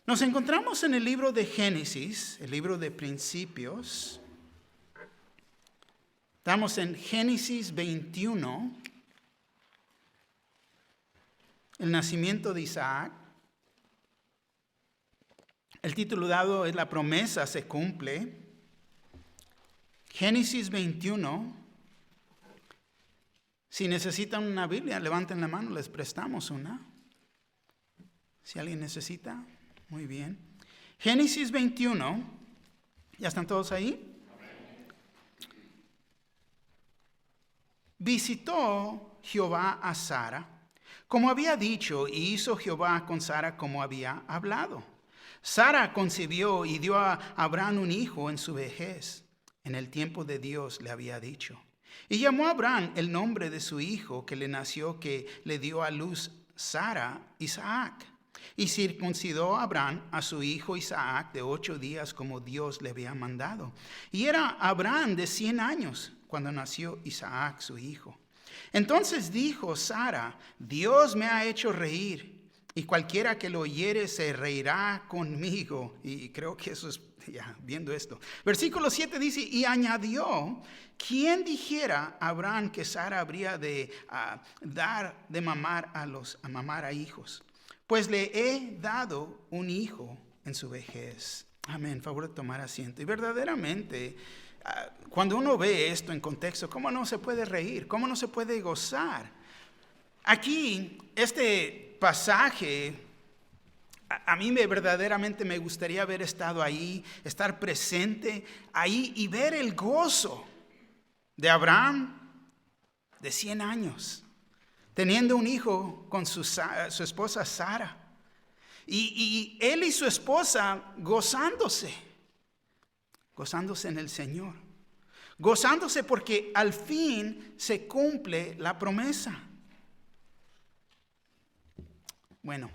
Nos encontramos en el libro de Génesis, el libro de principios. Estamos en Génesis 21, el nacimiento de Isaac. El título dado es La promesa se cumple. Génesis 21. Si necesitan una Biblia, levanten la mano, les prestamos una. Si alguien necesita, muy bien. Génesis 21, ¿ya están todos ahí? Visitó Jehová a Sara, como había dicho, y hizo Jehová con Sara como había hablado. Sara concibió y dio a Abraham un hijo en su vejez, en el tiempo de Dios le había dicho. Y llamó a Abraham el nombre de su hijo que le nació, que le dio a luz Sara, Isaac. Y circuncidó Abraham a su hijo Isaac de 8 días como Dios le había mandado. Y era Abraham de 100 años cuando nació Isaac su hijo. Entonces dijo Sara: Dios me ha hecho reír, y cualquiera que lo oyere se reirá conmigo. Y creo que eso es, ya viendo esto. Versículo 7 dice: y añadió: ¿quién dijera a Abraham que Sara habría de dar de mamar a hijos? Pues le he dado un hijo en su vejez. Amén. Favor de tomar asiento. Y verdaderamente, cuando uno ve esto en contexto, ¿cómo no se puede reír? ¿Cómo no se puede gozar? Aquí, este pasaje, a mí verdaderamente me gustaría haber estado ahí, estar presente ahí y ver el gozo de Abraham de 100 años. Teniendo un hijo con su esposa Sara. Y él y su esposa gozándose en el Señor. Gozándose porque al fin se cumple la promesa. Bueno,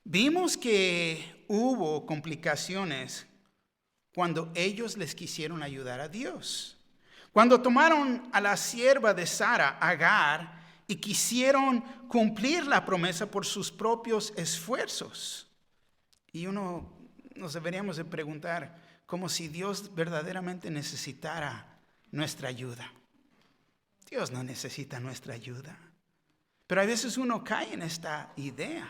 vimos que hubo complicaciones cuando ellos les quisieron ayudar a Dios. Cuando tomaron a la sierva de Sara, Agar, y quisieron cumplir la promesa por sus propios esfuerzos. Y nos deberíamos de preguntar, como si Dios verdaderamente necesitara nuestra ayuda. Dios no necesita nuestra ayuda. Pero a veces uno cae en esta idea.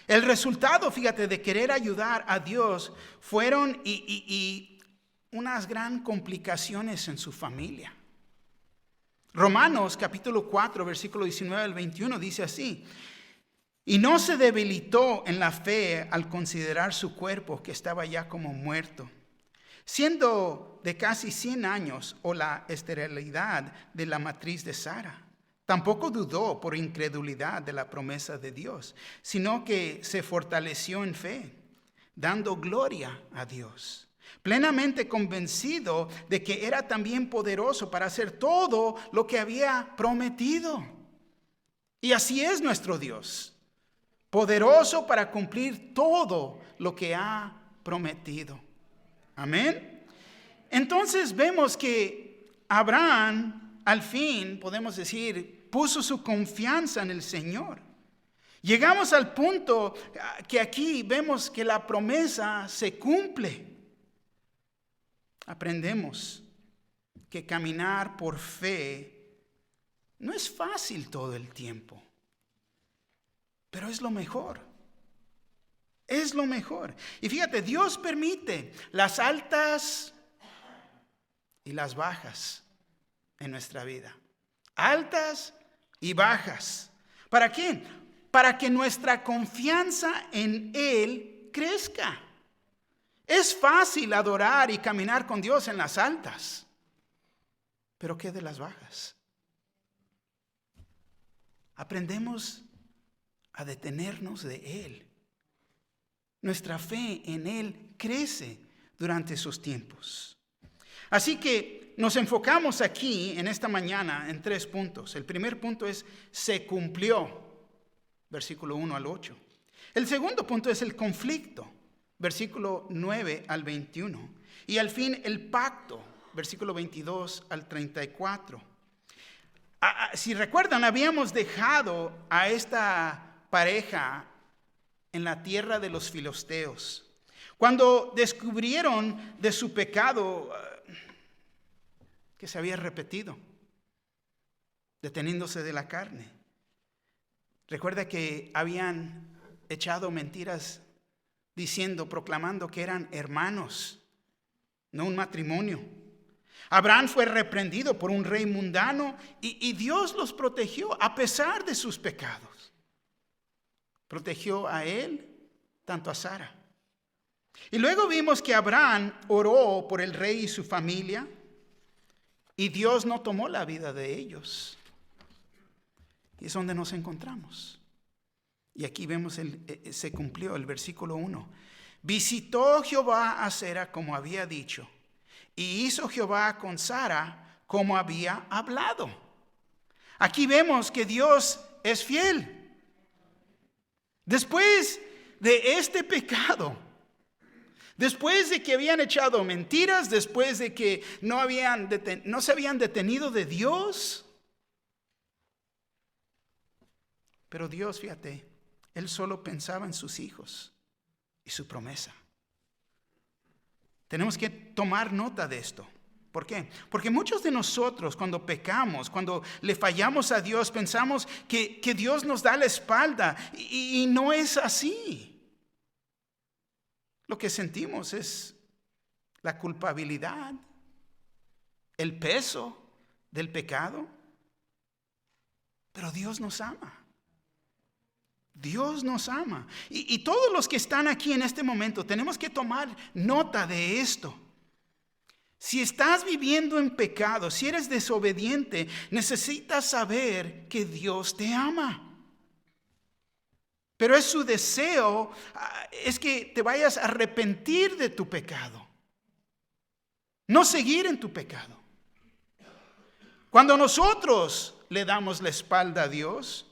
El resultado, fíjate, de querer ayudar a Dios fueron unas gran complicaciones en su familia. Romanos capítulo 4, versículo 19 al 21 dice así: y no se debilitó en la fe al considerar su cuerpo, que estaba ya como muerto, siendo de casi 100 años, o la esterilidad de la matriz de Sara. Tampoco dudó por incredulidad de la promesa de Dios, sino que se fortaleció en fe, dando gloria a Dios, plenamente convencido de que era también poderoso para hacer todo lo que había prometido. Y así es nuestro Dios, poderoso para cumplir todo lo que ha prometido. Amén. Entonces vemos que Abraham, al fin, podemos decir, puso su confianza en el Señor. Llegamos al punto que aquí vemos que la promesa se cumple. Aprendemos que caminar por fe no es fácil todo el tiempo, pero es lo mejor. Es lo mejor. Y fíjate, Dios permite las altas y las bajas en nuestra vida. Altas y bajas. ¿Para qué? Para que nuestra confianza en Él crezca. Es fácil adorar y caminar con Dios en las altas, pero ¿qué de las bajas? Aprendemos a detenernos de Él. Nuestra fe en Él crece durante esos tiempos. Así que nos enfocamos aquí en esta mañana en 3 puntos. El primer punto es: se cumplió, versículo 1 al 8. El segundo punto es el conflicto, versículo 9 al 21. Y al fin el pacto, versículo 22 al 34. Si recuerdan, habíamos dejado a esta pareja en la tierra de los filisteos. Cuando descubrieron de su pecado que se había repetido, deteniéndose de la carne. Recuerda que habían echado mentiras diciendo, proclamando que eran hermanos, no un matrimonio. Abraham fue reprendido por un rey mundano y Dios los protegió a pesar de sus pecados. Protegió a él, tanto a Sara. Y luego vimos que Abraham oró por el rey y su familia y Dios no tomó la vida de ellos. Y es donde nos encontramos. Y aquí vemos, se cumplió el versículo 1. Visitó Jehová a Sara como había dicho, y hizo Jehová con Sara como había hablado. Aquí vemos que Dios es fiel. Después de este pecado, después de que habían echado mentiras, después de que no se habían detenido de Dios, pero Dios, fíjate, Él solo pensaba en sus hijos y su promesa. Tenemos que tomar nota de esto. ¿Por qué? Porque muchos de nosotros cuando pecamos, cuando le fallamos a Dios, pensamos que Dios nos da la espalda y no es así. Lo que sentimos es la culpabilidad, el peso del pecado. Pero Dios nos ama. Dios nos ama. Y todos los que están aquí en este momento tenemos que tomar nota de esto. Si estás viviendo en pecado, si eres desobediente, necesitas saber que Dios te ama. Pero es su deseo, es que te vayas a arrepentir de tu pecado. No seguir en tu pecado. Cuando nosotros le damos la espalda a Dios,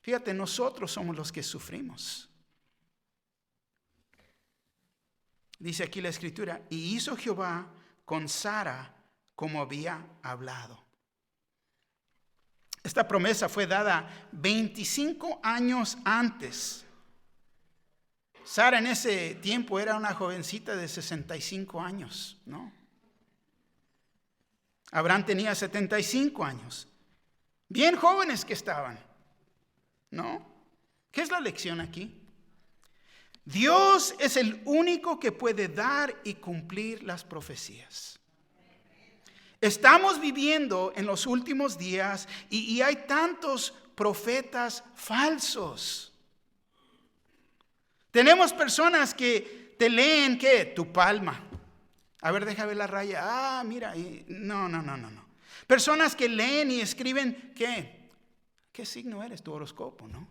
fíjate, nosotros somos los que sufrimos. Dice aquí la escritura, y hizo Jehová con Sara como había hablado. Esta promesa fue dada 25 años antes. Sara en ese tiempo era una jovencita de 65 años, ¿no? Abraham tenía 75 años. Bien jóvenes que estaban, ¿no? ¿Qué es la lección aquí? Dios es el único que puede dar y cumplir las profecías. Estamos viviendo en los últimos días y hay tantos profetas falsos. Tenemos personas que te leen, ¿qué? Tu palma. A ver, déjame ver la raya. Ah, mira. No. Personas que leen y escriben, ¿qué? ¿Qué signo eres? Tu horóscopo, ¿no?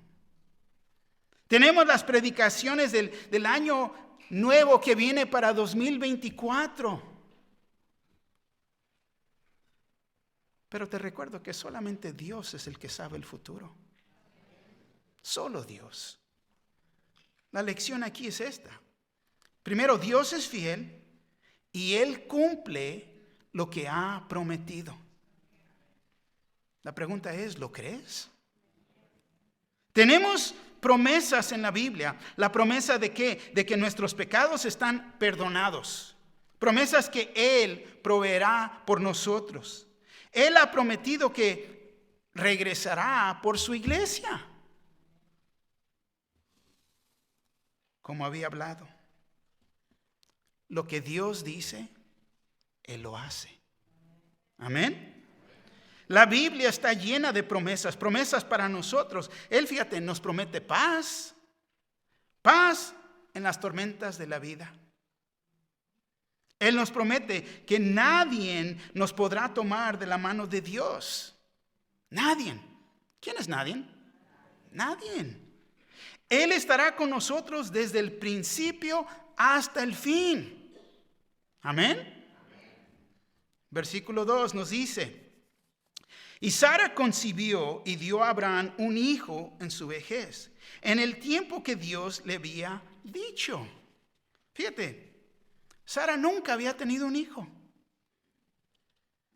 Tenemos las predicaciones del año nuevo que viene para 2024. Pero te recuerdo que solamente Dios es el que sabe el futuro. Solo Dios. La lección aquí es esta. Primero, Dios es fiel y Él cumple lo que ha prometido. La pregunta es, ¿lo crees? Tenemos promesas en la Biblia. La promesa de ¿qué? De que nuestros pecados están perdonados. Promesas que Él proveerá por nosotros. Él ha prometido que regresará por su iglesia, como había hablado. Lo que Dios dice, Él lo hace. Amén. La Biblia está llena de promesas, promesas para nosotros. Él, fíjate, nos promete paz, paz en las tormentas de la vida. Él nos promete que nadie nos podrá tomar de la mano de Dios. Nadie. ¿Quién es nadie? Nadie. Él estará con nosotros desde el principio hasta el fin. Amén. Versículo 2 nos dice, y Sara concibió y dio a Abraham un hijo en su vejez, en el tiempo que Dios le había dicho. Fíjate. Sara nunca había tenido un hijo.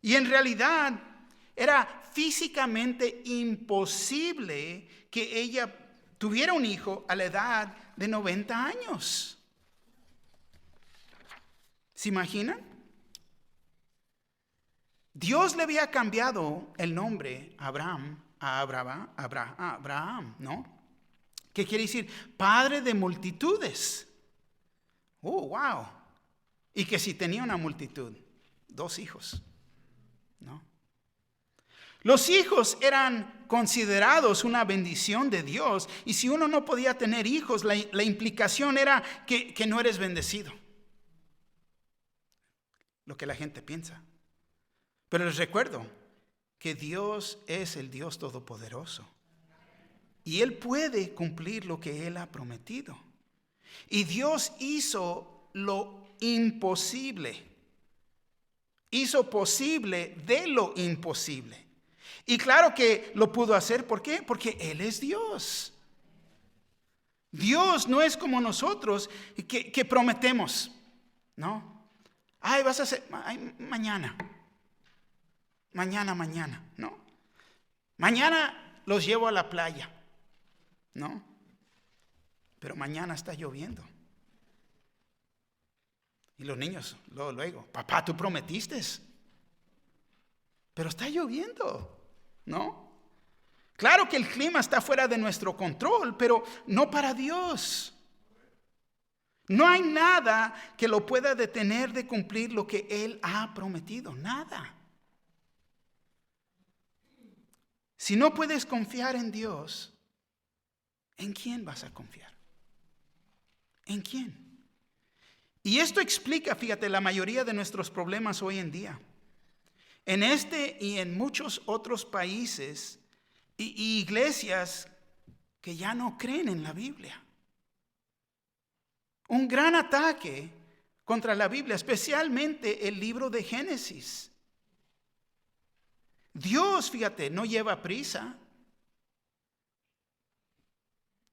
Y en realidad era físicamente imposible que ella tuviera un hijo a la edad de 90 años. ¿Se imaginan? Dios le había cambiado el nombre a Abraham, ¿no? ¿Qué quiere decir? Padre de multitudes. Oh, wow. Y que si tenía una multitud, 2 hijos, ¿no? Los hijos eran considerados una bendición de Dios. Y si uno no podía tener hijos, la implicación era que no eres bendecido. Lo que la gente piensa. Pero les recuerdo que Dios es el Dios todopoderoso. Y Él puede cumplir lo que Él ha prometido. Y Dios hizo lo imposible. Hizo posible de lo imposible. Y claro que lo pudo hacer. ¿Por qué? Porque Él es Dios. Dios no es como nosotros que prometemos, ¿no? Ay, vas a hacer, mañana, ¿no? Mañana los llevo a la playa, ¿no? Pero mañana está lloviendo. Y los niños, luego, papá, tú prometiste, pero está lloviendo, ¿no? Claro que el clima está fuera de nuestro control, pero no para Dios. No hay nada que lo pueda detener de cumplir lo que Él ha prometido, nada. Si no puedes confiar en Dios, ¿en quién vas a confiar? ¿En quién? Y esto explica, fíjate, la mayoría de nuestros problemas hoy en día. En este y en muchos otros países y iglesias que ya no creen en la Biblia. Un gran ataque contra la Biblia, especialmente el libro de Génesis. Dios, fíjate, no lleva prisa.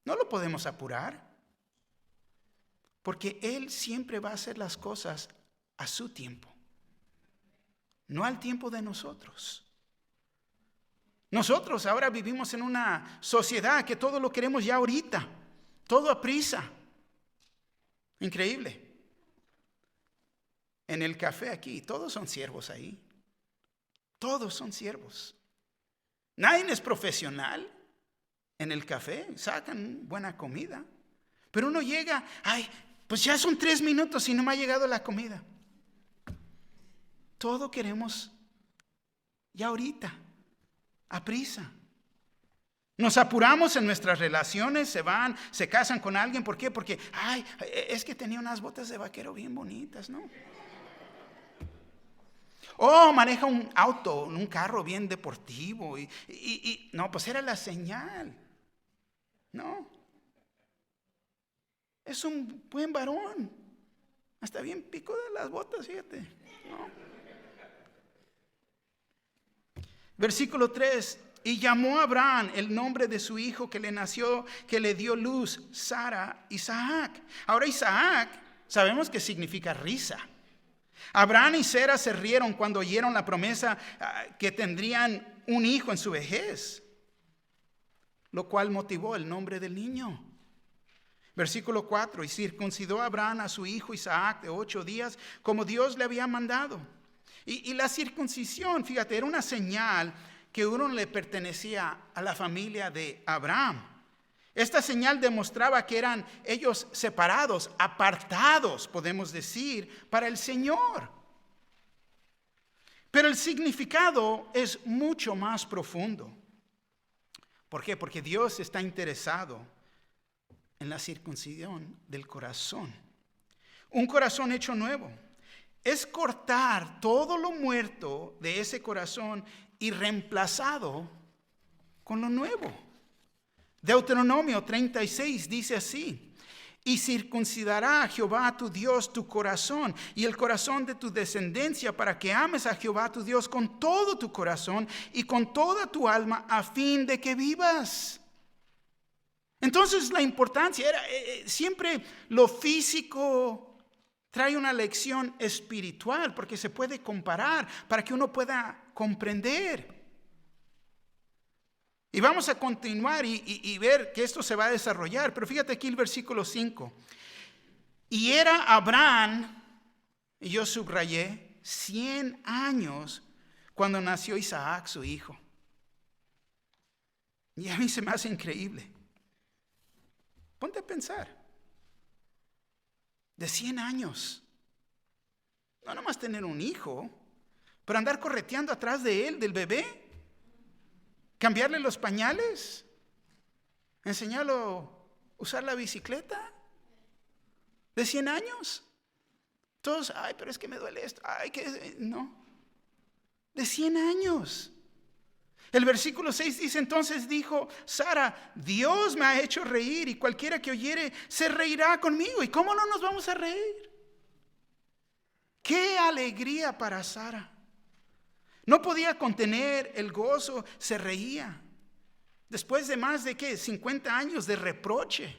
No lo podemos apurar. Porque Él siempre va a hacer las cosas a su tiempo. No al tiempo de nosotros. Nosotros ahora vivimos en una sociedad que todo lo queremos ya ahorita. Todo a prisa. Increíble. En el café aquí, todos son siervos ahí. Todos son siervos. Nadie es profesional. En el café sacan buena comida. Pero uno llega, ay, pues ya son 3 minutos y no me ha llegado la comida. Todo queremos ya ahorita, a prisa. Nos apuramos en nuestras relaciones, se casan con alguien. ¿Por qué? Porque, ay, es que tenía unas botas de vaquero bien bonitas, ¿no? Oh, maneja un auto, un carro bien deportivo. Y no, pues era la señal. No. Es un buen varón. Hasta bien pico de las botas, fíjate. No. Versículo 3. Y llamó a Abraham el nombre de su hijo que le nació, que le dio luz, Sara, Isaac. Ahora Isaac, sabemos que significa risa. Abraham y Sara se rieron cuando oyeron la promesa que tendrían un hijo en su vejez, lo cual motivó el nombre del niño. Versículo 4. Y circuncidó a Abraham a su hijo Isaac de 8 días, como Dios le había mandado. Y la circuncisión, fíjate, era una señal que uno le pertenecía a la familia de Abraham. Esta señal demostraba que eran ellos separados, apartados, podemos decir, para el Señor. Pero el significado es mucho más profundo. ¿Por qué? Porque Dios está interesado en la circuncisión del corazón. Un corazón hecho nuevo. Es cortar todo lo muerto de ese corazón y reemplazado con lo nuevo. Deuteronomio 36 dice así: y circuncidará a Jehová tu Dios tu corazón y el corazón de tu descendencia, para que ames a Jehová tu Dios con todo tu corazón y con toda tu alma, a fin de que vivas. Entonces la importancia era siempre lo físico trae una lección espiritual, porque se puede comparar para que uno pueda comprender. Y vamos a continuar y ver que esto se va a desarrollar. Pero fíjate aquí el versículo 5. Y era Abraham, y yo subrayé, 100 años cuando nació Isaac, su hijo. Y a mí se me hace increíble. Ponte a pensar. De 100 años. No nomás tener un hijo, pero andar correteando atrás de él, del bebé. Cambiarle los pañales. Enseñarlo a usar la bicicleta. De 100 años. Todos, ay, pero es que me duele esto. Ay, que no. De 100 años. El versículo 6 dice, entonces dijo Sara, Dios me ha hecho reír y cualquiera que oyere se reirá conmigo. ¿Y cómo no nos vamos a reír? ¡Qué alegría para Sara! No podía contener el gozo, se reía. Después de más de 50 años de reproche.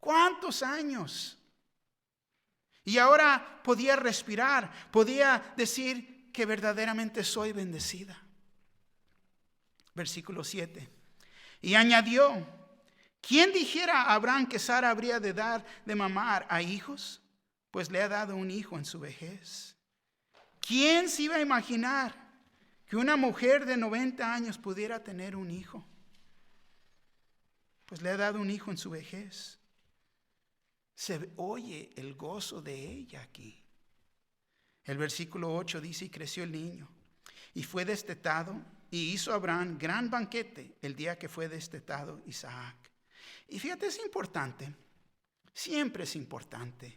¿Cuántos años? Y ahora podía respirar, podía decir que verdaderamente soy bendecida. Versículo 7. Y añadió, ¿quién dijera a Abraham que Sara habría de dar de mamar a hijos? Pues le ha dado un hijo en su vejez. ¿Quién se iba a imaginar que una mujer de 90 años pudiera tener un hijo? Pues le ha dado un hijo en su vejez. Se oye el gozo de ella aquí. El versículo 8 dice, y creció el niño, y fue destetado, y hizo Abraham gran banquete el día que fue destetado Isaac. Y fíjate, es importante, siempre es importante,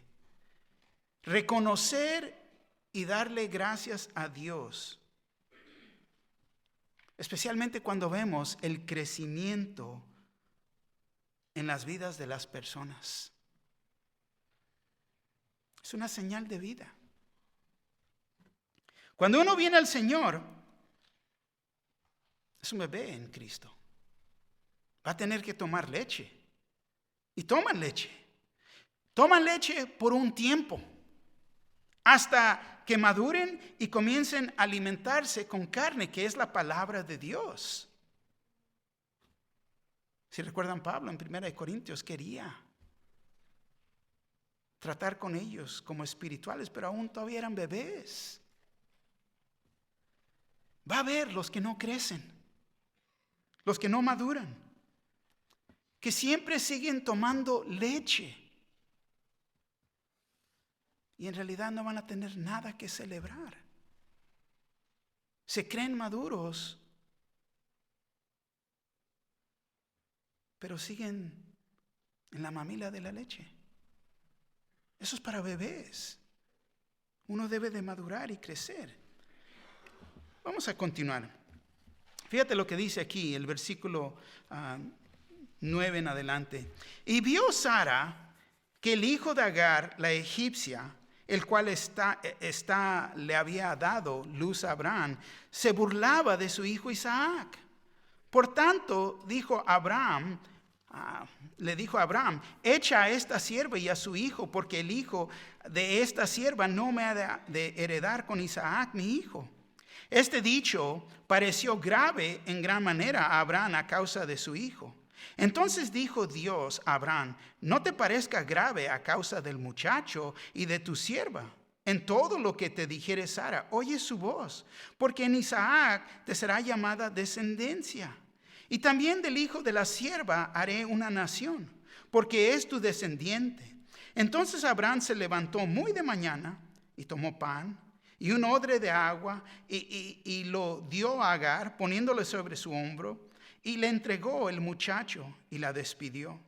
reconocer y darle gracias a Dios. Especialmente cuando vemos el crecimiento en las vidas de las personas. Es una señal de vida. Cuando uno viene al Señor, es un bebé en Cristo. Va a tener que tomar leche. Y toman leche. Toman leche por un tiempo. Hasta que maduren y comiencen a alimentarse con carne, que es la palabra de Dios. Si recuerdan, Pablo en 1 Corintios quería tratar con ellos como espirituales, pero aún todavía eran bebés. Va a haber los que no crecen, los que no maduran, que siempre siguen tomando leche y en realidad no van a tener nada que celebrar. Se creen maduros, pero siguen en la mamila de la leche. Eso es para bebés. Uno debe de madurar y crecer. Vamos a continuar. Fíjate lo que dice aquí, el versículo 9 en adelante. Y vio Sara que el hijo de Agar, la egipcia, el cual le había dado luz a Abraham, se burlaba de su hijo Isaac. Por tanto, le dijo a Abraham, echa a esta sierva y a su hijo, porque el hijo de esta sierva no me ha de heredar con Isaac, mi hijo. Este dicho pareció grave en gran manera a Abraham a causa de su hijo. Entonces dijo Dios a Abraham, no te parezca grave a causa del muchacho y de tu sierva. En todo lo que te dijere Sara, oye su voz, porque en Isaac te será llamada descendencia. Y también del hijo de la sierva haré una nación, porque es tu descendiente. Entonces Abraham se levantó muy de mañana y tomó pan y un odre de agua y lo dio a Agar, poniéndole sobre su hombro, y le entregó el muchacho y la despidió.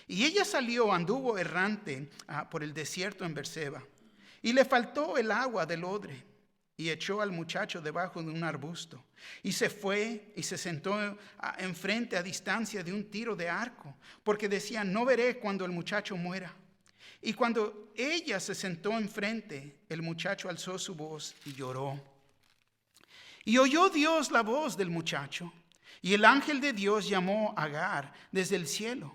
Y ella salió, anduvo errante por el desierto en Berseba, y le faltó el agua del odre, y echó al muchacho debajo de un arbusto, y se fue y se sentó enfrente a distancia de un tiro de arco, porque decía, no veré cuando el muchacho muera. Y cuando ella se sentó enfrente, el muchacho alzó su voz y lloró. Y oyó Dios la voz del muchacho, y el ángel de Dios llamó a Agar desde el cielo,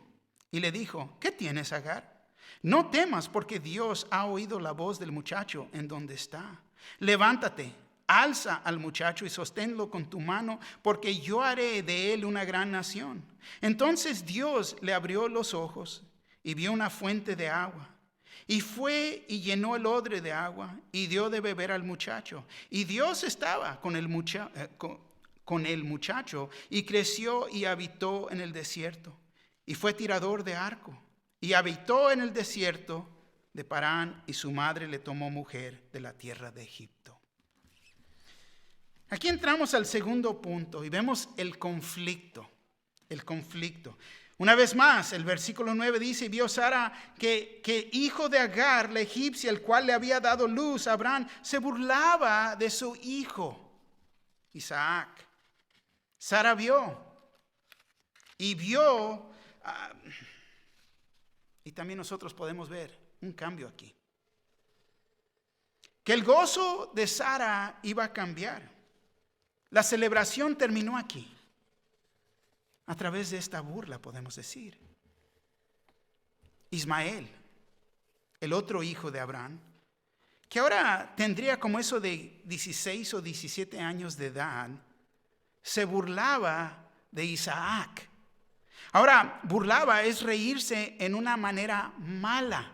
y le dijo, ¿qué tienes, Agar? No temas, porque Dios ha oído la voz del muchacho en donde está. Levántate, alza al muchacho y sosténlo con tu mano, porque yo haré de él una gran nación. Entonces Dios le abrió los ojos y vio una fuente de agua. Y fue y llenó el odre de agua y dio de beber al muchacho. Y Dios estaba con el muchacho y creció y habitó en el desierto. Y fue tirador de arco y habitó en el desierto de Parán, y su madre le tomó mujer de la tierra de Egipto. Aquí entramos al segundo punto y vemos el conflicto. El conflicto. Una vez más, el versículo 9 dice: y vio Sara que hijo de Agar, la egipcia, el cual le había dado luz a Abraham, se burlaba de su hijo Isaac. Sara vio y vio, y también nosotros podemos ver un cambio aquí. Que el gozo de Sara iba a cambiar. La celebración terminó aquí. A través de esta burla, podemos decir. Ismael, el otro hijo de Abraham, que ahora tendría como eso de 16 o 17 años de edad, se burlaba de Isaac. Ahora, burlaba es reírse en una manera mala.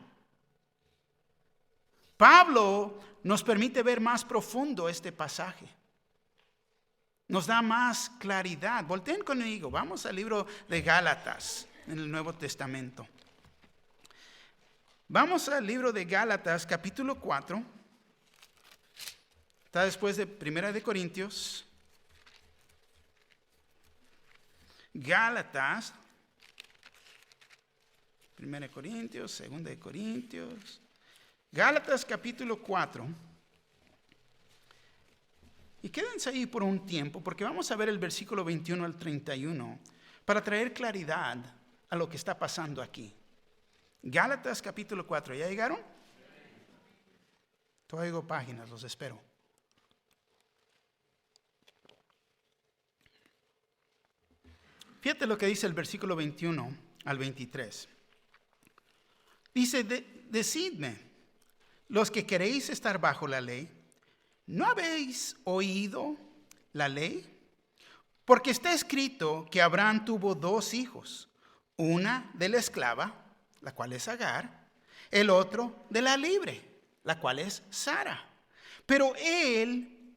Pablo nos permite ver más profundo este pasaje. Nos da más claridad. Volteen conmigo, vamos al libro de Gálatas en el Nuevo Testamento. Vamos al libro de Gálatas, capítulo 4. Está después de Primera de Corintios. Gálatas, Primera de Corintios, Segunda de Corintios. Gálatas, capítulo 4. Y quédense ahí por un tiempo, porque vamos a ver el versículo 21 al 31 para traer claridad a lo que está pasando aquí. Gálatas capítulo 4, ¿ya llegaron? Todavía digo páginas, los espero. Fíjate lo que dice el versículo 21 al 23. Dice: decidme, los que queréis estar bajo la ley, ¿no habéis oído la ley? Porque está escrito que Abraham tuvo dos hijos, una de la esclava, la cual es Agar, el otro de la libre, la cual es Sara. Pero él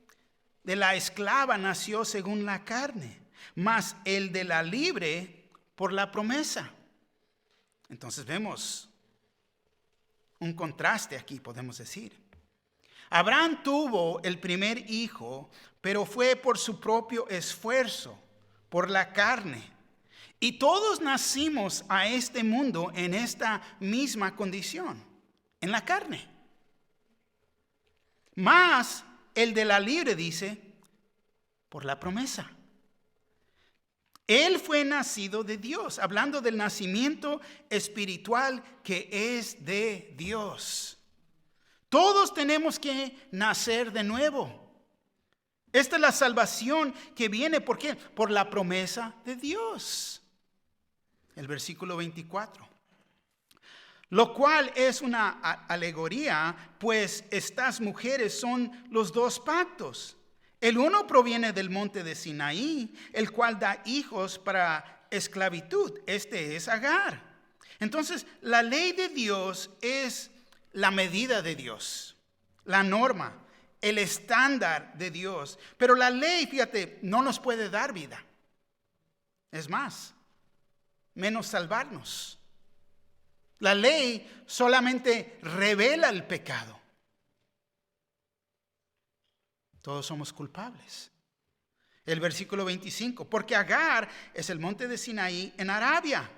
de la esclava nació según la carne, mas el de la libre por la promesa. Entonces vemos un contraste aquí, podemos decir. Abraham tuvo el primer hijo, pero fue por su propio esfuerzo, por la carne. Y todos nacimos a este mundo en esta misma condición, en la carne. Mas el de la libre dice, por la promesa. Él fue nacido de Dios, hablando del nacimiento espiritual que es de Dios. Todos tenemos que nacer de nuevo. Esta es la salvación que viene, ¿por qué? Por la promesa de Dios. El versículo 24. Lo cual es una alegoría, pues estas mujeres son los dos pactos. El uno proviene del monte de Sinaí, el cual da hijos para esclavitud. Este es Agar. Entonces, la ley de Dios es la medida de Dios, la norma, el estándar de Dios. Pero la ley, fíjate, no nos puede dar vida. Es más, menos salvarnos. La ley solamente revela el pecado. Todos somos culpables. El versículo 25, porque Agar es el monte de Sinaí en Arabia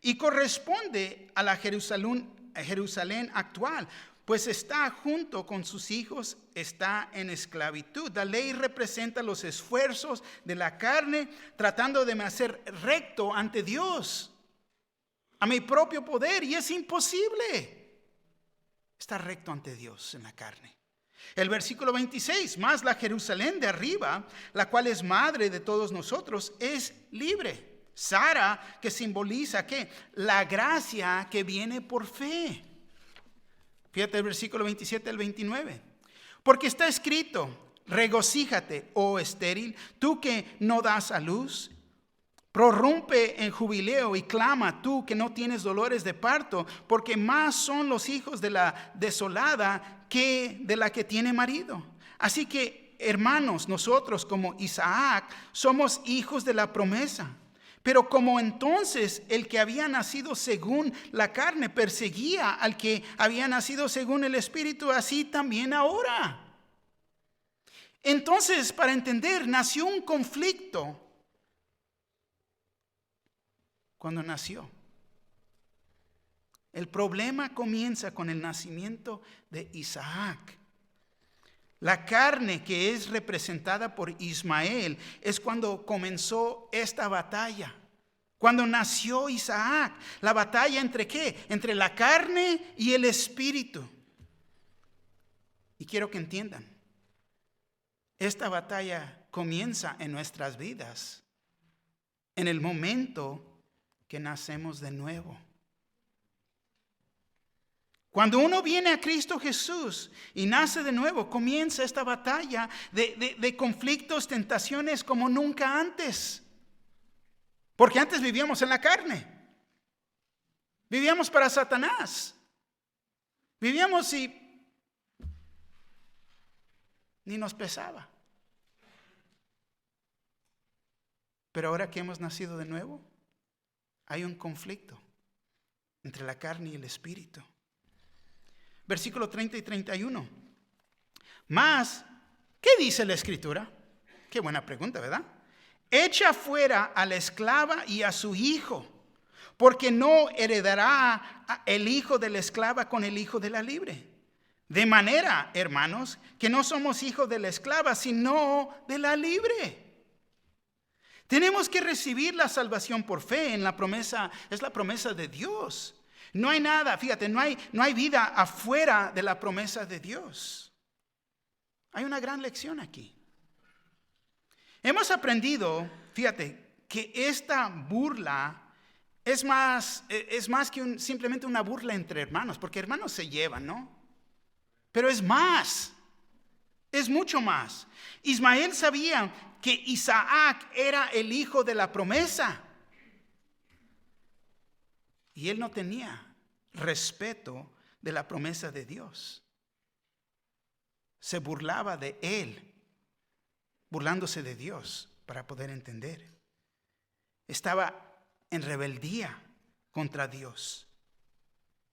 y corresponde a la Jerusalén actual, pues está junto con sus hijos, está en esclavitud. La ley representa los esfuerzos de la carne tratando de hacer recto ante Dios, a mi propio poder, y es imposible estar recto ante Dios en la carne. El versículo 26, más la Jerusalén de arriba, la cual es madre de todos nosotros, es libre. Sara, que simboliza ¿qué? La gracia que viene por fe. Fíjate el versículo 27 al 29. Porque está escrito, Regocíjate, oh estéril, tú que no das a luz. Prorrumpe en jubileo y clama, tú que no tienes dolores de parto, porque más son los hijos de la desolada que de la que tiene marido. Así que, hermanos, nosotros como Isaac somos hijos de la promesa. Pero como entonces el que había nacido según la carne perseguía al que había nacido según el Espíritu, así también ahora. Entonces, para entender, nació un conflicto cuando nació. El problema comienza con el nacimiento de Isaac. La carne que es representada por Ismael es cuando comenzó esta batalla. Cuando nació Isaac, la batalla ¿entre qué? Entre la carne y el espíritu. Y quiero que entiendan, esta batalla comienza en nuestras vidas, en el momento que nacemos de nuevo. Cuando uno viene a Cristo Jesús y nace de nuevo, comienza esta batalla de conflictos, tentaciones como nunca antes. Porque antes vivíamos en la carne. Vivíamos para Satanás. Vivíamos y ni nos pesaba. Pero ahora que hemos nacido de nuevo, hay un conflicto entre la carne y el espíritu. Versículo 30 y 31. Mas, ¿qué dice la Escritura? Qué buena pregunta, ¿verdad? Echa fuera a la esclava y a su hijo, porque no heredará el hijo de la esclava con el hijo de la libre. De manera, hermanos, que no somos hijos de la esclava, sino de la libre. Tenemos que recibir la salvación por fe en la promesa, es la promesa de Dios. No hay nada, fíjate, no hay vida afuera de la promesa de Dios. Hay una gran lección aquí. Hemos aprendido, fíjate, que esta burla es más que simplemente una burla entre hermanos, porque hermanos se llevan, ¿no? Pero es más, es mucho más. Ismael sabía que Isaac era el hijo de la promesa. Y él no tenía respeto de la promesa de Dios. Se burlaba de él, burlándose de Dios para poder entender. Estaba en rebeldía contra Dios.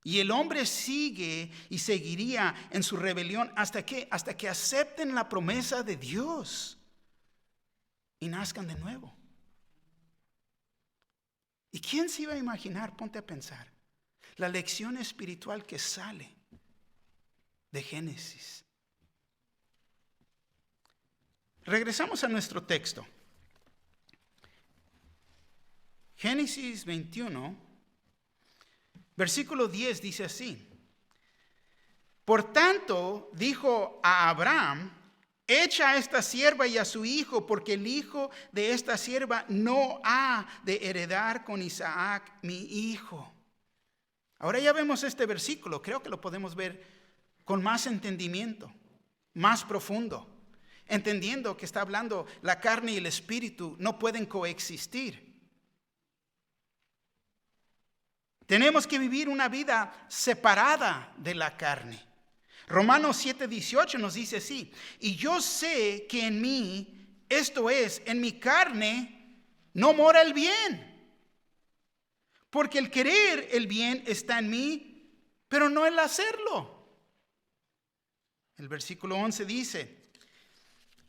Y el hombre sigue y seguiría en su rebelión hasta que acepten la promesa de Dios y nazcan de nuevo. ¿Y quién se iba a imaginar? Ponte a pensar. La lección espiritual que sale de Génesis. Regresamos a nuestro texto. Génesis 21, versículo 10 dice así. Por tanto, dijo a Abraham, echa a esta sierva y a su hijo, porque el hijo de esta sierva no ha de heredar con Isaac, mi hijo. Ahora ya vemos este versículo, creo que lo podemos ver con más entendimiento, más profundo, entendiendo que está hablando la carne y el espíritu no pueden coexistir. Tenemos que vivir una vida separada de la carne. Romanos 7:18 nos dice así, y yo sé que en mí, esto es, en mi carne, no mora el bien. Porque el querer el bien está en mí, pero no el hacerlo. El versículo 11 dice,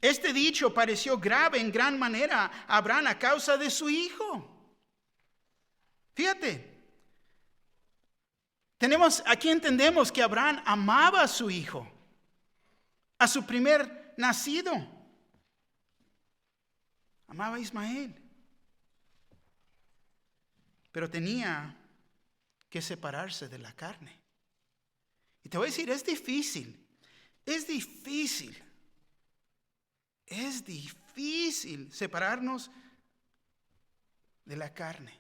este dicho pareció grave en gran manera a Abraham a causa de su hijo. Fíjate. Aquí entendemos que Abraham amaba a su hijo, a su primer nacido. Amaba a Ismael. Pero tenía que separarse de la carne. Y te voy a decir, es difícil separarnos de la carne.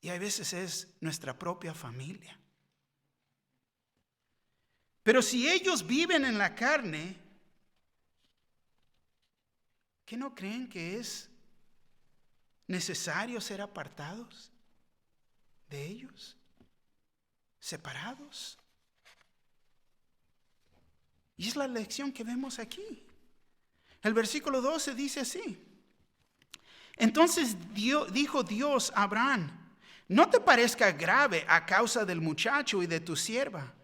Y a veces es nuestra propia familia. Pero si ellos viven en la carne, ¿Qué no creen que es necesario ser apartados de ellos? Separados. Y es la lección que vemos aquí. El versículo 12 dice así: entonces dijo Dios a Abraham: no te parezca grave a causa del muchacho y de tu sierva.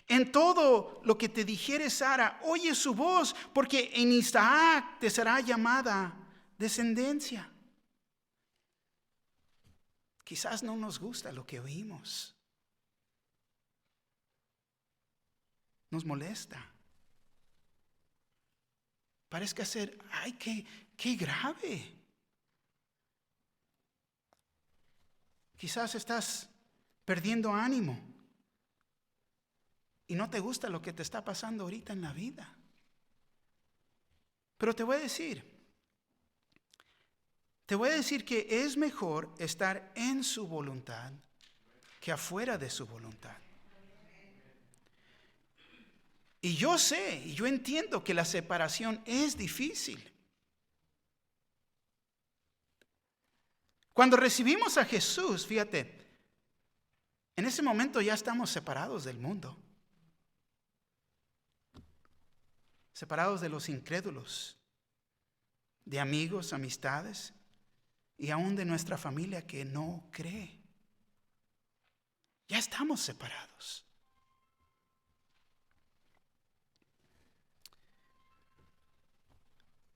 En todo lo que te dijere Sara, oye su voz, porque en Isaac te será llamada descendencia. Quizás no nos gusta lo que oímos. Nos molesta. Parezca ser, ay, qué grave. Quizás estás perdiendo ánimo y no te gusta lo que te está pasando ahorita en la vida. Pero te voy a decir que es mejor estar en su voluntad que afuera de su voluntad. Y yo sé, y yo entiendo que la separación es difícil. Cuando recibimos a Jesús, fíjate, en ese momento ya estamos separados del mundo. Separados de los incrédulos, de amigos, amistades y aún de nuestra familia que no cree. Ya estamos separados.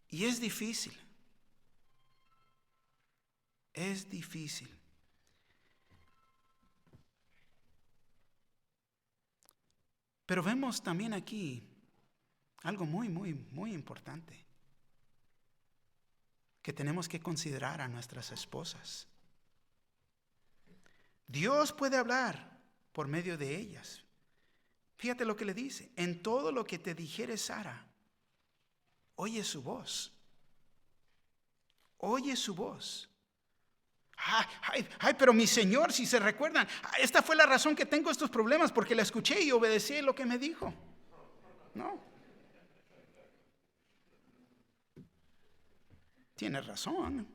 Y es difícil. Es difícil. Pero vemos también aquí algo muy, muy, muy importante que tenemos que considerar a nuestras esposas. Dios puede hablar por medio de ellas. Fíjate lo que le dice: en todo lo que te dijere Sara, oye su voz. Oye su voz. Ay, pero mi Señor, si se recuerdan, esta fue la razón que tengo estos problemas, porque la escuché y obedecí lo que me dijo. No. Tienes razón.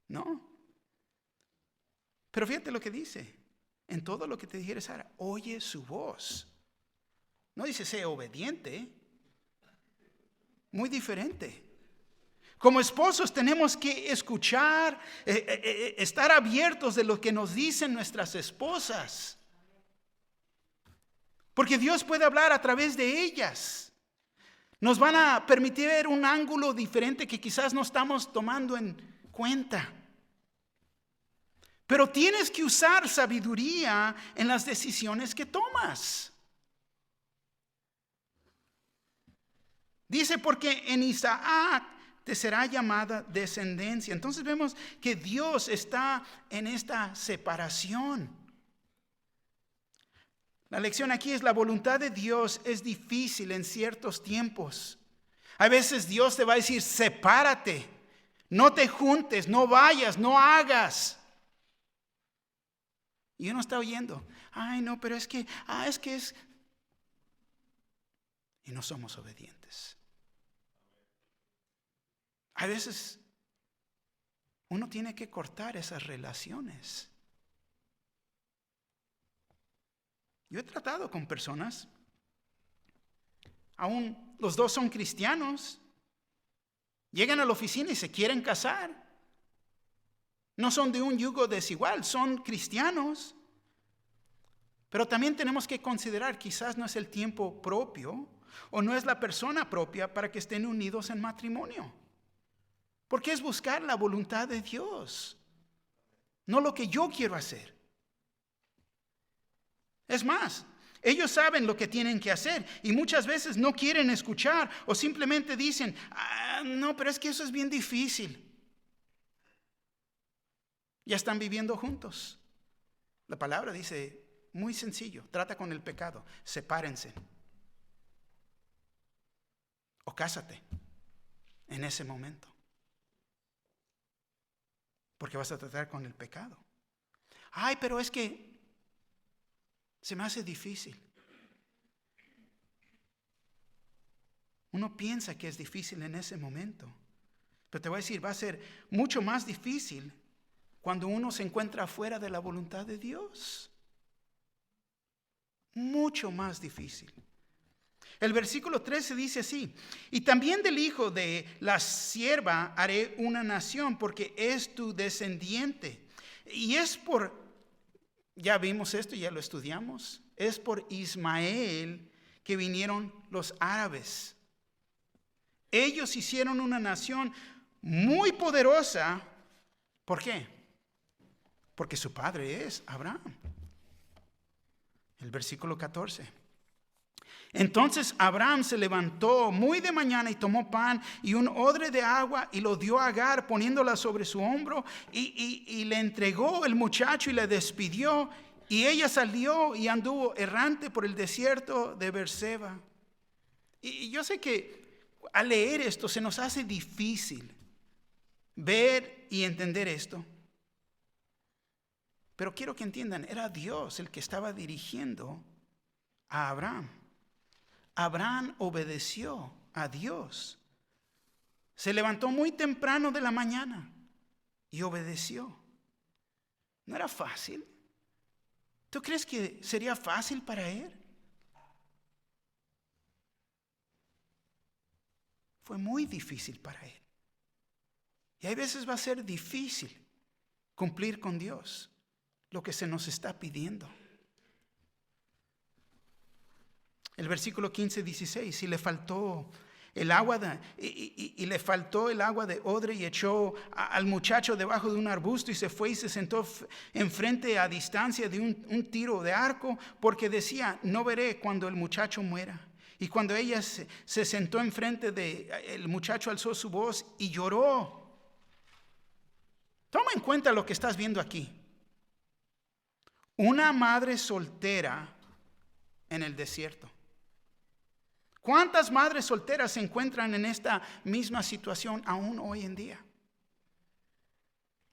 No. Pero fíjate lo que dice: en todo lo que te dijere Sara, oye su voz. No dice sé obediente. Muy diferente. Como esposos tenemos que escuchar, estar abiertos de lo que nos dicen nuestras esposas. Porque Dios puede hablar a través de ellas. Nos van a permitir ver un ángulo diferente que quizás no estamos tomando en cuenta. Pero tienes que usar sabiduría en las decisiones que tomas. Dice, porque en Isaac te será llamada descendencia. Entonces vemos que Dios está en esta separación. La lección aquí es: la voluntad de Dios es difícil en ciertos tiempos. A veces Dios te va a decir: sepárate, no te juntes, no vayas, no hagas. Y uno está oyendo: ay, no, pero es que es. Y no somos obedientes. A veces uno tiene que cortar esas relaciones. Yo he tratado con personas, aún los dos son cristianos, llegan a la oficina y se quieren casar. No son de un yugo desigual, son cristianos. Pero también tenemos que considerar, quizás no es el tiempo propio o no es la persona propia para que estén unidos en matrimonio. Porque es buscar la voluntad de Dios, no lo que yo quiero hacer. Es más, ellos saben lo que tienen que hacer y muchas veces no quieren escuchar o simplemente dicen: no, pero es que eso es bien difícil. Ya están viviendo juntos. La palabra dice muy sencillo: trata con el pecado, sepárense. O cásate en ese momento. Porque vas a tratar con el pecado. Ay, pero es que se me hace difícil. Uno piensa que es difícil en ese momento, pero te voy a decir, va a ser mucho más difícil cuando uno se encuentra fuera de la voluntad de Dios. Mucho más difícil. El versículo 13 dice así: y también del hijo de la sierva haré una nación, porque es tu descendiente. Y es por, ya vimos esto, ya lo estudiamos, es por Ismael que vinieron los árabes. Ellos hicieron una nación muy poderosa. ¿Por qué? Porque su padre es Abraham. El versículo 14. Entonces Abraham se levantó muy de mañana y tomó pan y un odre de agua y lo dio a Agar poniéndola sobre su hombro y le entregó el muchacho y le despidió. Y ella salió y anduvo errante por el desierto de Beerseba. Y yo sé que al leer esto se nos hace difícil ver y entender esto. Pero quiero que entiendan, era Dios el que estaba dirigiendo a Abraham. Abraham obedeció a Dios. Se levantó muy temprano de la mañana y obedeció. No era fácil. ¿Tú crees que sería fácil para él? Fue muy difícil para él. Y hay veces va a ser difícil cumplir con Dios lo que se nos está pidiendo. El versículo 15-16, si le faltó el agua le faltó el agua de odre y echó al muchacho debajo de un arbusto y se fue y se sentó enfrente a distancia de un tiro de arco, porque decía: no veré cuando el muchacho muera. Y cuando ella se sentó enfrente el muchacho alzó su voz y lloró. Toma en cuenta lo que estás viendo aquí. Una madre soltera en el desierto. ¿Cuántas madres solteras se encuentran en esta misma situación aún hoy en día?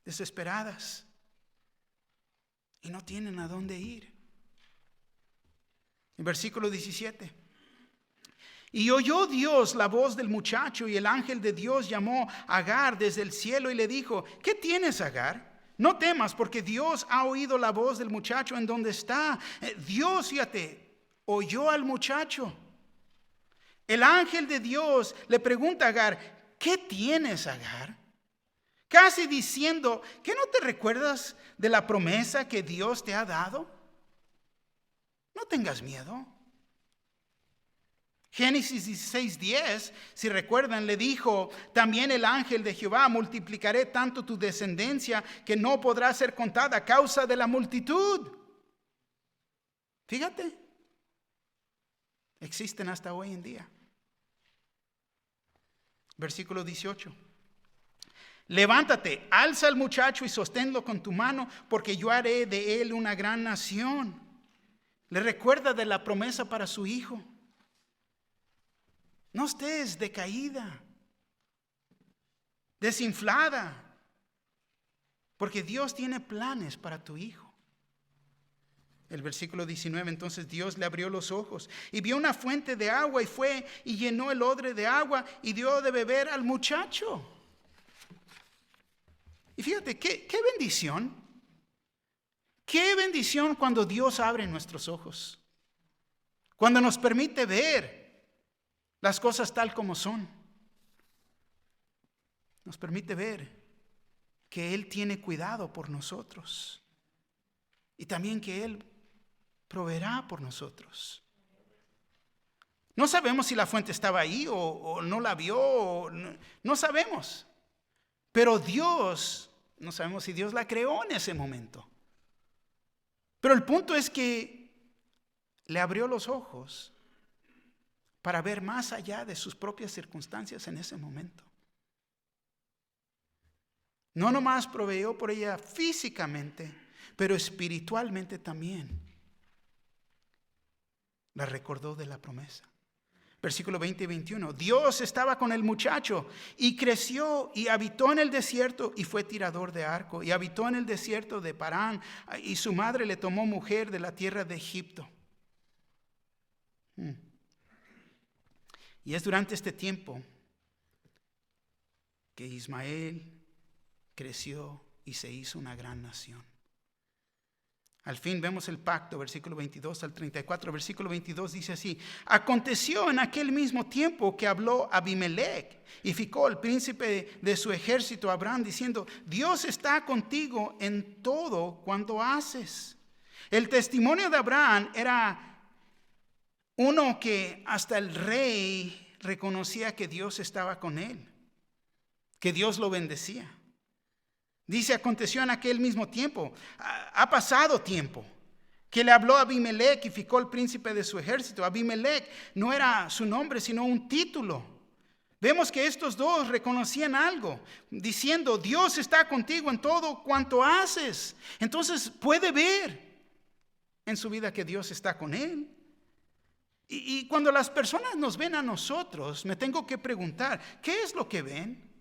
Desesperadas. Y no tienen a dónde ir. En versículo 17. Y oyó Dios la voz del muchacho, y el ángel de Dios llamó a Agar desde el cielo y le dijo: ¿qué tienes, Agar? No temas, porque Dios ha oído la voz del muchacho en donde está. Dios, fíjate, oyó al muchacho. El ángel de Dios le pregunta a Agar: ¿qué tienes, Agar? Casi diciendo: ¿qué no te recuerdas de la promesa que Dios te ha dado? No tengas miedo. Génesis 16:10, si recuerdan, le dijo también el ángel de Jehová: multiplicaré tanto tu descendencia que no podrá ser contada a causa de la multitud. Fíjate, existen hasta hoy en día. Versículo 18. Levántate, alza al muchacho y sosténlo con tu mano, porque yo haré de él una gran nación. Le recuerda de la promesa para su hijo. No estés decaída, desinflada, porque Dios tiene planes para tu hijo. El versículo 19, entonces Dios le abrió los ojos y vio una fuente de agua y fue y llenó el odre de agua y dio de beber al muchacho. Y fíjate, qué bendición. Qué bendición cuando Dios abre nuestros ojos. Cuando nos permite ver las cosas tal como son. Nos permite ver que Él tiene cuidado por nosotros. Y también que Él proveerá por nosotros. No sabemos si la fuente estaba ahí o no la vio. No sabemos. Pero Dios, no sabemos si Dios la creó en ese momento. Pero el punto es que le abrió los ojos para ver más allá de sus propias circunstancias en ese momento. No nomás proveyó por ella físicamente, pero espiritualmente también. La recordó de la promesa. Versículo 20 y 21. Dios estaba con el muchacho y creció y habitó en el desierto y fue tirador de arco. Y habitó en el desierto de Parán y su madre le tomó mujer de la tierra de Egipto. Y es durante este tiempo que Ismael creció y se hizo una gran nación. Al fin vemos el pacto, versículo 22 al 34. Versículo 22 dice así: aconteció en aquel mismo tiempo que habló Abimelech y Ficol, príncipe de su ejército, a Abraham, diciendo: Dios está contigo en todo cuanto haces. El testimonio de Abraham era uno que hasta el rey reconocía que Dios estaba con él, que Dios lo bendecía. Dice, aconteció en aquel mismo tiempo. Ha pasado tiempo que le habló a Abimelech y Ficol, príncipe de su ejército. Abimelech no era su nombre, sino un título. Vemos que estos dos reconocían algo, diciendo: Dios está contigo en todo cuanto haces. Entonces puede ver en su vida que Dios está con él. Y cuando las personas nos ven a nosotros, me tengo que preguntar: ¿qué es lo que ven?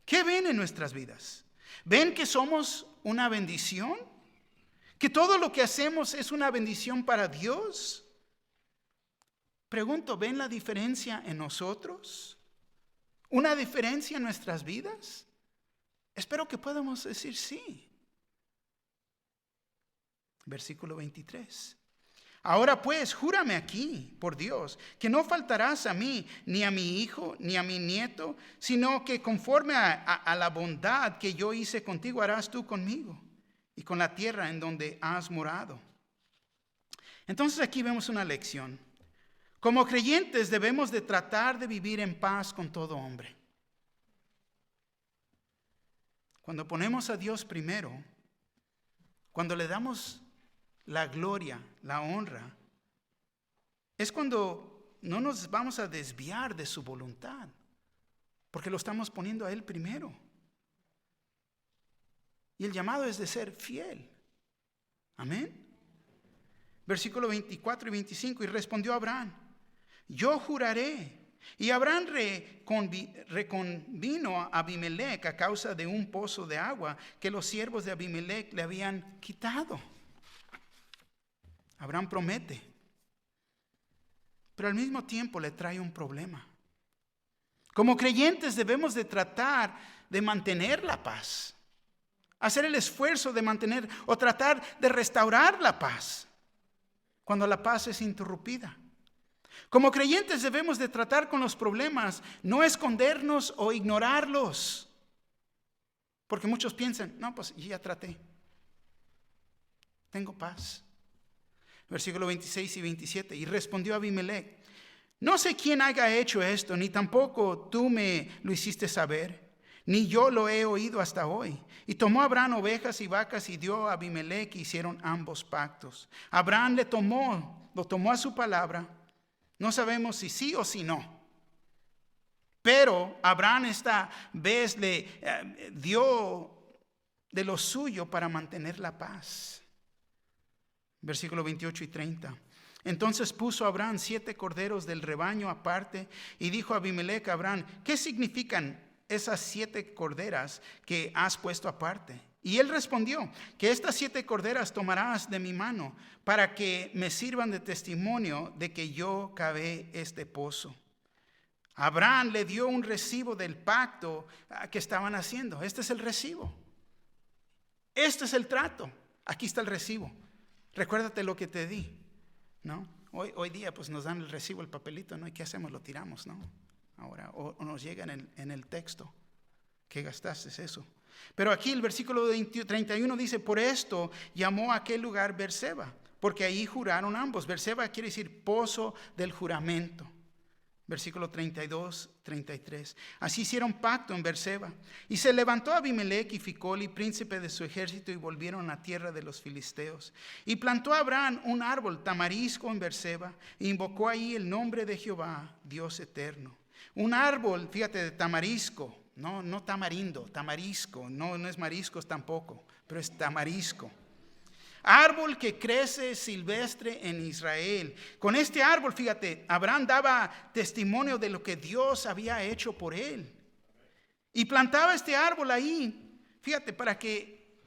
¿Qué ven en nuestras vidas? ¿Ven que somos una bendición? ¿Que todo lo que hacemos es una bendición para Dios? Pregunto, ¿ven la diferencia en nosotros? ¿Una diferencia en nuestras vidas? Espero que podamos decir sí. Versículo 23. Ahora pues, júrame aquí, por Dios, que no faltarás a mí, ni a mi hijo, ni a mi nieto, sino que conforme a la bondad que yo hice contigo, harás tú conmigo y con la tierra en donde has morado. Entonces aquí vemos una lección. Como creyentes debemos de tratar de vivir en paz con todo hombre. Cuando ponemos a Dios primero, cuando le damos la gloria, la honra, es cuando no nos vamos a desviar de su voluntad, porque lo estamos poniendo a Él primero. Y el llamado es de ser fiel. Amén. Versículo 24 y 25. Y respondió Abraham: yo juraré. Y Abraham reconvino a Abimelech a causa de un pozo de agua que los siervos de Abimelech le habían quitado. Abraham promete, pero al mismo tiempo le trae un problema. Como creyentes debemos de tratar de mantener la paz, hacer el esfuerzo de mantener o tratar de restaurar la paz cuando la paz es interrumpida. Como creyentes debemos de tratar con los problemas, no escondernos o ignorarlos, porque muchos piensan: no, pues ya traté, tengo paz. Versículo 26 y 27. Y respondió Abimelech: no sé quién haya hecho esto, ni tampoco tú me lo hiciste saber, ni yo lo he oído hasta hoy. Y tomó Abraham ovejas y vacas y dio a Abimelech, y hicieron ambos pactos. Abraham lo tomó a su palabra. No sabemos si sí o si no. Pero Abraham esta vez le dio de lo suyo para mantener la paz. Versículo 28 y 30. Entonces puso Abraham 7 corderos del rebaño aparte y dijo a Abimelech a Abraham: ¿qué significan esas 7 corderas que has puesto aparte? Y él respondió: que estas 7 corderas tomarás de mi mano para que me sirvan de testimonio de que yo cavé este pozo. Abraham le dio un recibo del pacto que estaban haciendo. Este es el recibo. Este es el trato. Aquí está el recibo. Recuérdate lo que te di, ¿no? Hoy día pues nos dan el recibo, el papelito, ¿no? ¿Y qué hacemos? Lo tiramos, ¿no? Ahora, o nos llega en el texto que gastaste eso. Pero aquí el versículo 31 dice: por esto llamó a aquel lugar Beerseba, porque ahí juraron ambos. Beerseba quiere decir pozo del juramento. Versículo 32, 33. Así hicieron pacto en Beerseba. Y se levantó Abimelech y Ficol, príncipe de su ejército, y volvieron a tierra de los filisteos. Y plantó Abraham un árbol tamarisco en Beerseba, e invocó ahí el nombre de Jehová, Dios eterno. Un árbol, fíjate, de tamarisco, no tamarindo, tamarisco, no es mariscos tampoco, pero es tamarisco. Árbol que crece silvestre en Israel. Con este árbol, fíjate, Abraham daba testimonio de lo que Dios había hecho por él. Y plantaba este árbol ahí, fíjate, para que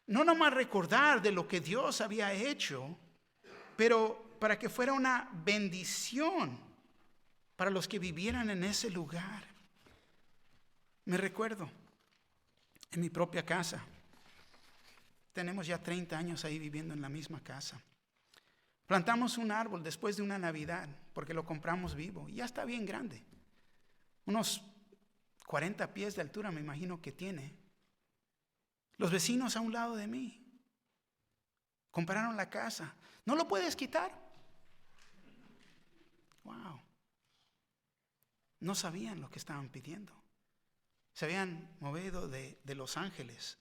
no nomás recordar de lo que Dios había hecho, pero para que fuera una bendición para los que vivieran en ese lugar. Me recuerdo en mi propia casa. Tenemos ya 30 años ahí viviendo en la misma casa. Plantamos un árbol después de una Navidad porque lo compramos vivo y ya está bien grande. Unos 40 pies de altura me imagino que tiene. Los vecinos a un lado de mí compraron la casa. ¿No lo puedes quitar? Wow. No sabían lo que estaban pidiendo. Se habían movido de Los Ángeles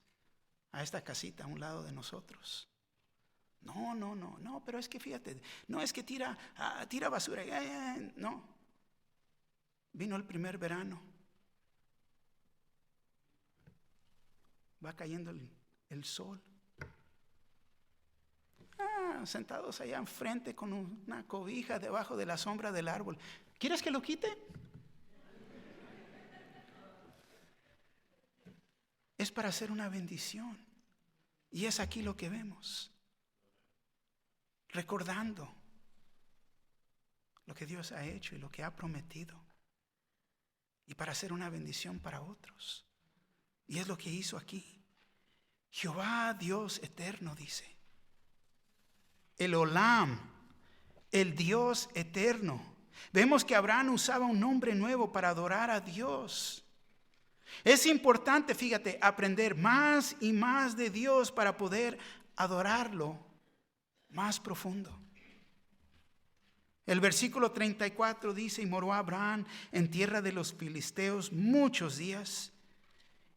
a esta casita a un lado de nosotros. No, pero es que fíjate, no es que tira basura. No. Vino el primer verano. Va cayendo el sol. Sentados allá enfrente con una cobija debajo de la sombra del árbol. ¿Quieres que lo quite? Es para hacer una bendición. Y es aquí lo que vemos. Recordando lo que Dios ha hecho y lo que ha prometido. Y para hacer una bendición para otros. Y es lo que hizo aquí. Jehová Dios eterno, dice. El Olam, el Dios eterno. Vemos que Abraham usaba un nombre nuevo para adorar a Dios. Es importante, fíjate, aprender más y más de Dios para poder adorarlo más profundo. El versículo 34 dice: y moró Abraham en tierra de los filisteos muchos días.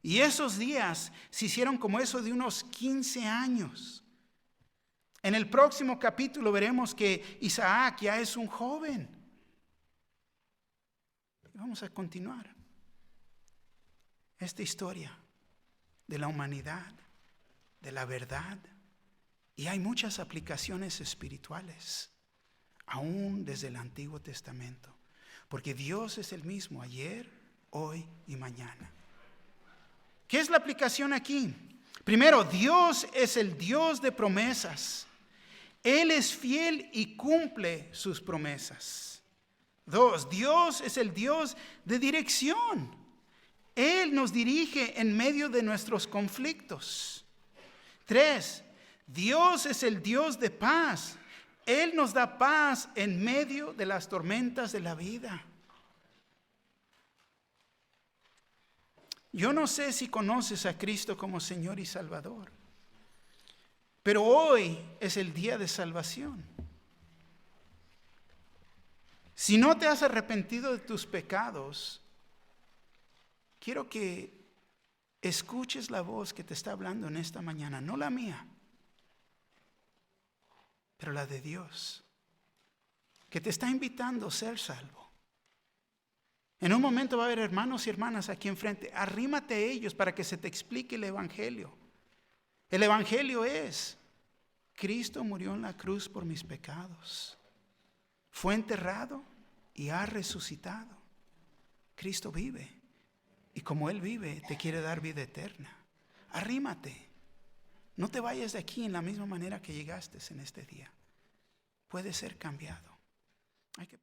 Y esos días se hicieron como eso de unos 15 años. En el próximo capítulo veremos que Isaac ya es un joven. Vamos a continuar esta historia de la humanidad, de la verdad. Y hay muchas aplicaciones espirituales, aún desde el Antiguo Testamento. Porque Dios es el mismo ayer, hoy y mañana. ¿Qué es la aplicación aquí? Primero, Dios es el Dios de promesas. Él es fiel y cumple sus promesas. 2, Dios es el Dios de dirección. Él nos dirige en medio de nuestros conflictos. 3, Dios es el Dios de paz. Él nos da paz en medio de las tormentas de la vida. Yo no sé si conoces a Cristo como Señor y Salvador, pero hoy es el día de salvación. Si no te has arrepentido de tus pecados, quiero que escuches la voz que te está hablando en esta mañana, no la mía, pero la de Dios, que te está invitando a ser salvo. En un momento va a haber hermanos y hermanas aquí enfrente. Arrímate a ellos para que se te explique el Evangelio. El Evangelio es: Cristo murió en la cruz por mis pecados. Fue enterrado y ha resucitado. Cristo vive. Y como Él vive, te quiere dar vida eterna. Arrímate. No te vayas de aquí en la misma manera que llegaste en este día. Puede ser cambiado. Hay que